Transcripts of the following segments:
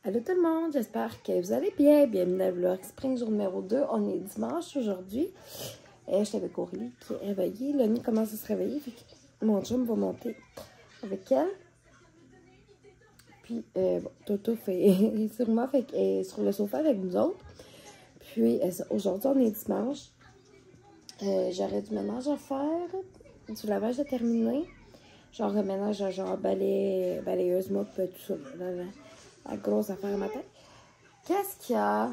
Allô tout le monde, j'espère que vous allez bien. Bienvenue dans le vlog Spring jour numéro 2. On est dimanche aujourd'hui. Je suis avec Aurélie qui est réveillée. Loni commence à se réveiller. Fait que mon chum va monter avec elle. Puis, bon, Toto est sur moi, fait qu'elle est sur le sofa avec nous autres. Puis, aujourd'hui, on est dimanche. J'aurais du ménage à faire. Du lavage à terminer. Genre, ménage, genre, balayeuse, mop, tout ça. La grosse affaire matin. Qu'est-ce qu'il y a?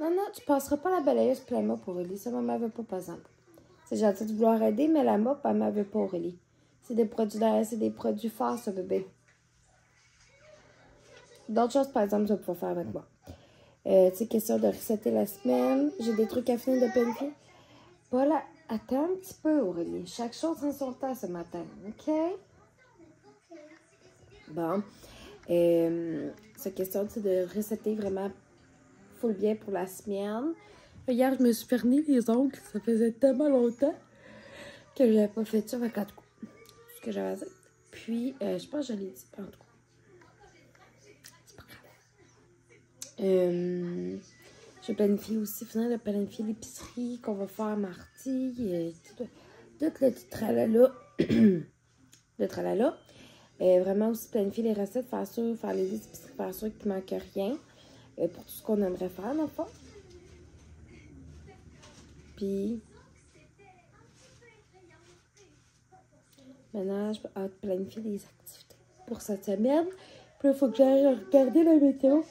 Non, tu passeras pas la balayeuse plein mop, Aurélie. Ça, maman veut pas, par exemple. C'est gentil de vouloir aider, mais la mop, elle m'avait pas, Aurélie. C'est des produits forts, ça, bébé. D'autres choses, par exemple, tu vas pouvoir faire avec moi. Tu sais, question de resetter la semaine. J'ai des trucs à finir de planifier. Voilà. Attends un petit peu, Aurélie. Chaque chose en son temps ce matin, OK? Bon. C'est question de resetter vraiment full bien pour la semaine. Hier, je me suis fermé les ongles. Ça faisait tellement longtemps que je n'avais pas fait ça. Avec, en tout cas, ce que j'avais à dire. Puis, je pense que je l'ai dit. En tout cas. C'est pas grave. Je planifie aussi, finir de planifier l'épicerie qu'on va faire mardi. Tout le petit tralala. Le tralala. Vraiment aussi planifier les recettes, faire les listes d'épicerie, faire sûr qu'il ne manque rien. Pour tout ce qu'on aimerait faire, dans le fond. Puis, maintenant, je vais planifier les activités pour cette semaine. Puis, il faut que j'aille regarder la météo.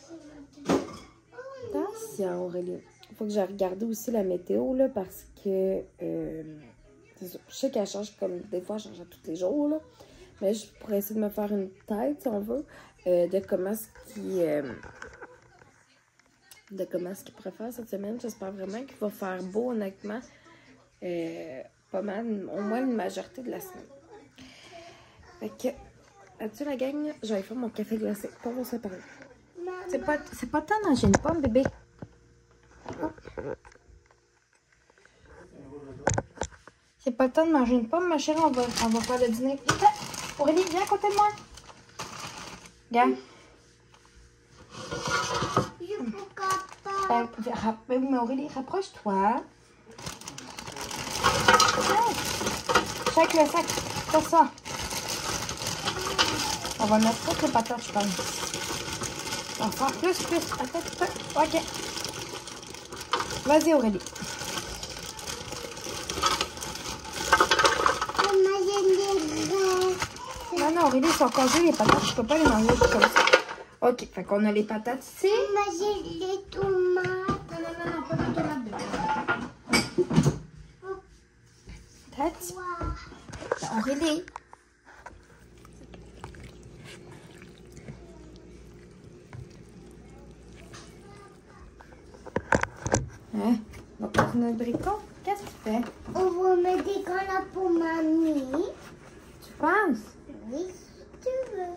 Attention, Aurélie. Il faut que j'aille regarder aussi la météo, là, parce que, c'est ça. Je sais qu'elle change comme, des fois, elle change à tous les jours, là. Mais je pourrais essayer de me faire une tête, si on veut, de comment ce qu'il pourrait faire cette semaine. J'espère vraiment qu'il va faire beau, honnêtement. Pas mal, au moins une majorité de la semaine. Fait que, là-dessus, la gang, je vais faire mon café glacé. Pas pour se parler. C'est pas le temps de manger une pomme, bébé. C'est pas le temps de manger une pomme, ma chérie. On va faire le dîner. Aurélie, viens à côté de moi. Regarde. Mais Aurélie, rapproche-toi. Check le sac. Fais ça. On va mettre toutes les patates, je pense. On va faire plus. Attends. OK. Vas-y, Aurélie. Non, Aurélie, ils sont congelés, les patates. Je peux pas les manger comme ça. OK, fait qu'on a les patates ici. Manger les tomates. Non, pas de tomates dedans. Patates. Aurélie. Hein? On va prendre notre bricot. Qu'est-ce que tu fais? On va mettre des collants pour mamie. Tu penses? Oui, si tu veux.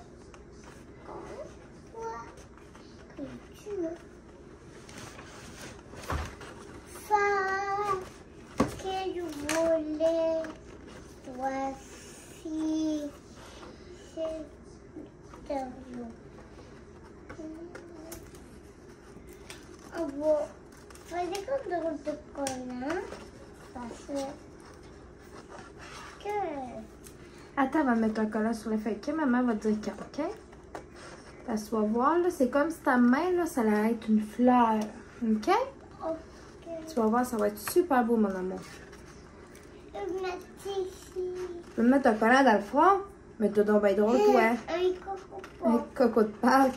Comme tu veux. Ça, quel volet. Voici. C'est tableau. On va faire des contrôles de collants. Parce que... Attends, on va mettre un collant sur le feuille. Maman va dire quand, OK? Parce que tu vas voir, là, c'est comme si ta main, là, ça allait être une fleur. OK? Ok. Tu vas voir, ça va être super beau, mon amour. Je vais mettre ici. Tu peux mettre un collant dans le front? Mais t'as donc bien drôle, toi. Un coco Un pop. coco de Pâques.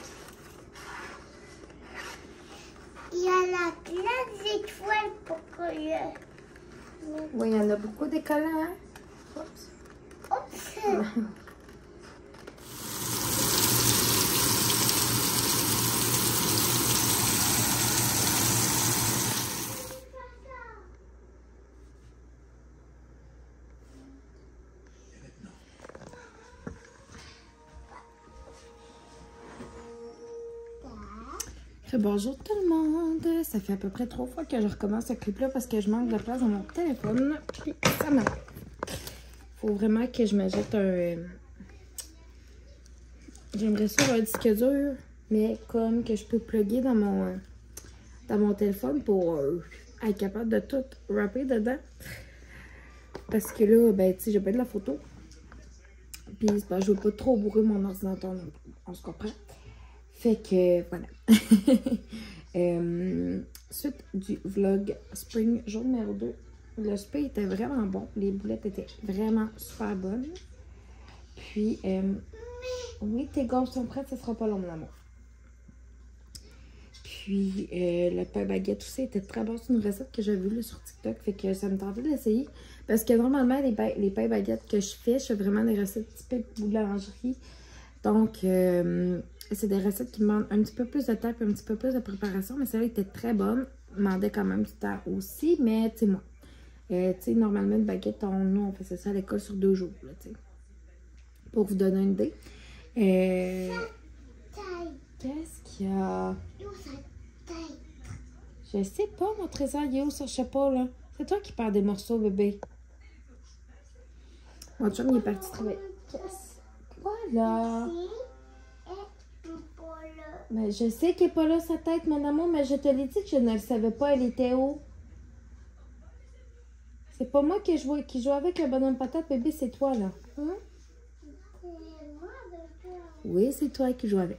Il y a la classe d'étoiles pour que je... Oui, il y en a beaucoup des collants, hein? Oups. Oups. Bonjour tout le monde! Ça fait à peu près 3 fois que je recommence ce clip-là parce que je manque de place dans mon téléphone. Puis ça m'arrête. Faut vraiment que je m'ajoute j'aimerais ça avoir un disque dur, mais comme que je peux plugger dans mon téléphone pour être capable de tout rapper dedans. Parce que là, ben, tu sais, j'ai pas de la photo. Puis, ben, je veux pas trop bourrer mon ordinateur, non plus. On se comprend. Fait que, voilà. Suite du vlog Spring, jour numéro 2. Le spray était vraiment bon. Les boulettes étaient vraiment super bonnes. Puis, oui, tes gâteaux sont prêts, ça sera pas long, mon amour. Puis, le pain baguette aussi était très bon. C'est une recette que j'ai vue là, sur TikTok. Fait que ça me tentait d'essayer. Parce que normalement, les pains baguettes que je fais vraiment des recettes typiques boulangerie. Donc, c'est des recettes qui demandent un petit peu plus de temps et un petit peu plus de préparation. Mais celle-là était très bonne. Demandait quand même du temps aussi. Mais, tu sais, moi, tu sais, normalement, une baguette, nous, on faisait ça à l'école sur 2 jours, là, tu sais. Pour vous donner une idée. Qu'est-ce qu'il y a? Je sais pas, mon trésor, il est où, ça? Je sais pas, là. C'est toi qui perds des morceaux, bébé. Mon chum, il est parti travailler. Qu'est-ce? Quoi, là? Ben, je sais qu'elle est pas là, sa tête, mon amour, mais je te l'ai dit que je ne le savais pas, elle était où? C'est pas moi qui joue avec le bonhomme patate, bébé, c'est toi, là. Hein? Oui, c'est toi qui joues avec.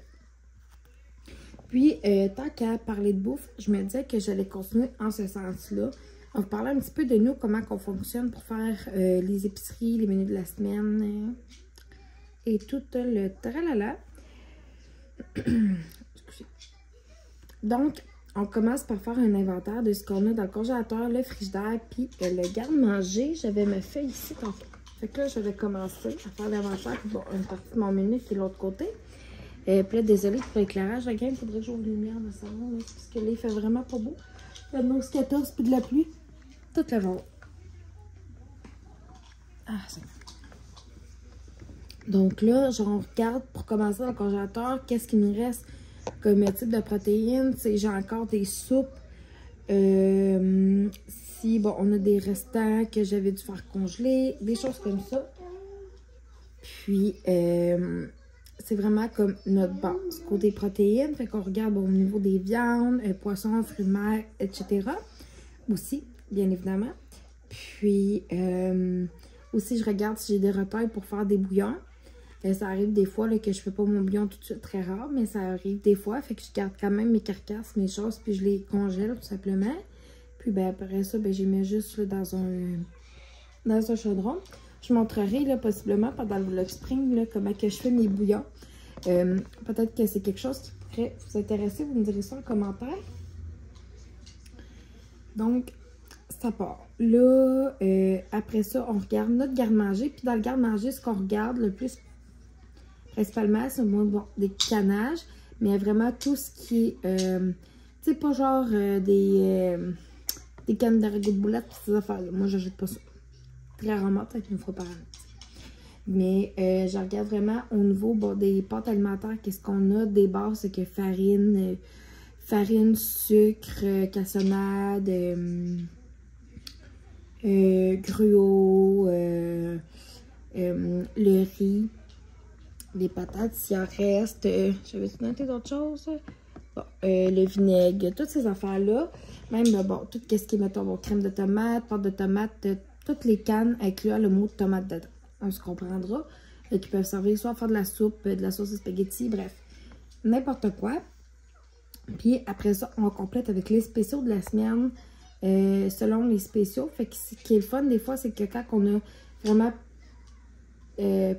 Puis, tant qu'à parler de bouffe, je me disais que j'allais continuer en ce sens-là. On va parler un petit peu de nous, comment on fonctionne pour faire les épiceries, les menus de la semaine et tout le tralala. Donc, on commence par faire un inventaire de ce qu'on a dans le congélateur, le frigidaire, puis le garde-manger. J'avais ma feuille ici tantôt. Fait que là, je vais commencer à faire l'inventaire. Bon, une partie de mon menu qui est de l'autre côté. Puis là, désolée pour l'éclairage. Il faudrait que j'ouvre la lumière dans le salon, là, parce que là, il fait vraiment pas beau. Il y a de 14 puis de la pluie. Toute la journée. Ah, c'est bon. Donc là, on regarde pour commencer dans le congélateur, qu'est-ce qu'il nous reste comme type de protéines. J'ai encore des soupes. Si, bon, on a des restants que j'avais dû faire congeler, des choses comme ça. Puis, c'est vraiment comme notre base. Côté protéines, fait qu'on regarde au niveau des viandes, poissons, fruits de mer, etc. Aussi, bien évidemment. Puis, aussi, je regarde si j'ai des retails pour faire des bouillons. Ça arrive des fois là, que je ne fais pas mon bouillon tout de suite, très rare, mais ça arrive des fois. Fait que je garde quand même mes carcasses, mes choses, puis je les congèle tout simplement. Puis ben, après ça, ben, je les mets juste là, dans un chaudron. Je montrerai là, possiblement pendant le vlog spring là, comment que je fais mes bouillons. Peut-être que c'est quelque chose qui pourrait vous intéresser. Vous me direz ça en commentaire. Donc, ça part. Là, après ça, on regarde notre garde-manger. Puis dans le garde-manger, ce qu'on regarde le plus, principalement, c'est bon, des canages. Mais vraiment tout ce qui est, tu sais, pas genre des cannes de ragoût de boulettes et ces affaires-là. Moi, j'ajoute pas ça. Très rarement, peut-être une fois par an. Mais je regarde vraiment au niveau bon, des pâtes alimentaires, qu'est-ce qu'on a, des bases, c'est que farine, sucre, cassonade, gruau, le riz, les patates, s'il en reste. J'avais-tu noté d'autres choses? Bon, le vinaigre, toutes ces affaires-là. Même, bon, tout ce qui est, mettons, bon, crème de tomate, pâte de tomate, toutes les cannes incluant le mot de tomate dedans. On se comprendra. Qui peuvent servir soit à faire de la soupe, de la sauce à spaghetti, bref, n'importe quoi. Puis après ça, on complète avec les spéciaux de la semaine selon les spéciaux. Fait que ce qui est le fun des fois, c'est que quand on a vraiment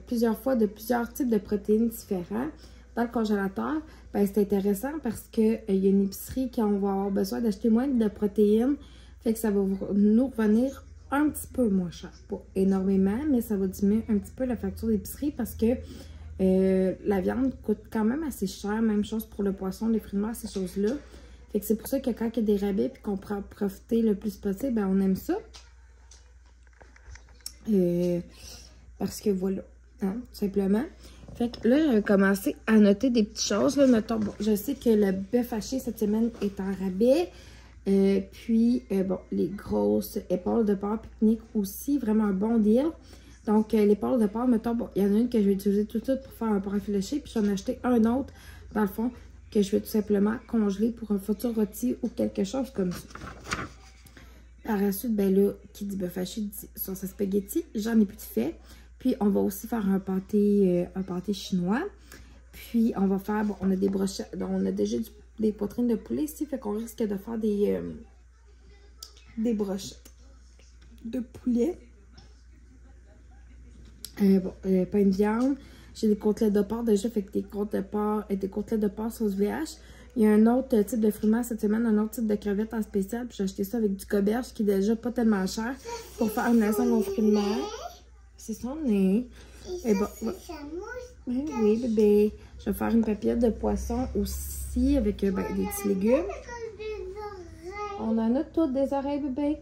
plusieurs fois de plusieurs types de protéines différents dans le congélateur, ben, c'est intéressant parce qu'il y a une épicerie qu'on va avoir besoin d'acheter moins de protéines. Fait que ça va nous revenir un petit peu moins cher. Pas énormément, mais ça va diminuer un petit peu la facture d'épicerie parce que la viande coûte quand même assez cher. Même chose pour le poisson, les fruits de mer, ces choses-là. Fait que c'est pour ça que quand il y a des rabais et qu'on peut en profiter le plus possible, ben on aime ça. Parce que voilà, hein, tout simplement. Fait que là, j'avais commencé à noter des petites choses. Là, mettons, bon, je sais que le bœuf haché cette semaine est en rabais. Puis, bon, les grosses épaules de porc pique-nique aussi, vraiment un bon deal. Donc, les pâtes de porc, mettons, bon, il y en a une que je vais utiliser tout de suite pour faire un porc effiloché, puis j'en ai acheté un autre, dans le fond, que je vais tout simplement congeler pour un futur rôti ou quelque chose comme ça. Par la suite, ben là, qui dit bœuf haché dit sauce à spaghetti. J'en ai plus de fait. Puis, on va aussi faire un pâté chinois. Puis, on va faire, bon, on a des brochettes, on a déjà des poitrines de poulet ici, fait qu'on risque de faire des brochettes de poulet. Bon, pas une viande. J'ai des côtelettes de porc déjà, fait que des côtelettes de porc sauce VH. Il y a un autre type de fruits de mer cette semaine, un autre type de crevettes en spécial. Puis j'ai acheté ça avec du coberge qui est déjà pas tellement cher pour faire une lasagne aux fruits de mer. C'est son nez. Et bon, ouais. Oui, bébé. Je vais faire une papillote de poisson aussi avec des petits légumes. On en a toutes des oreilles, bébé.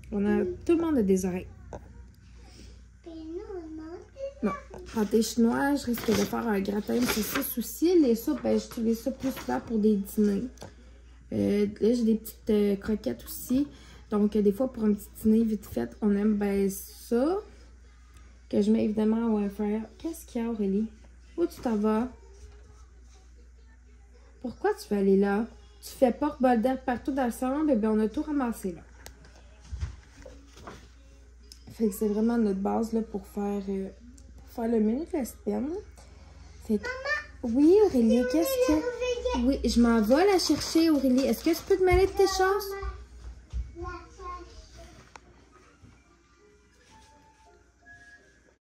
Tout le monde a des oreilles. Non. Pâté chinois, je risque de faire un gratin de saucisse aussi. Les soupes, ben, j'utilise ça plus souvent pour des dîners. Là, j'ai des petites croquettes aussi. Donc, des fois, pour un petit dîner vite fait, on aime ben ça. Que je mets évidemment au air fryer. Qu'est-ce qu'il y a, Aurélie? Où tu t'en vas? Pourquoi tu veux aller là? Tu fais pas bol d'air partout dans le salon, bébé. On a tout ramassé là. Fait que c'est vraiment notre base là, pour faire le menu de la semaine. Fait que... Oui, Aurélie, qu'est-ce que... Oui, je m'en vais la chercher, Aurélie. Est-ce que tu peux te mêler de tes choses?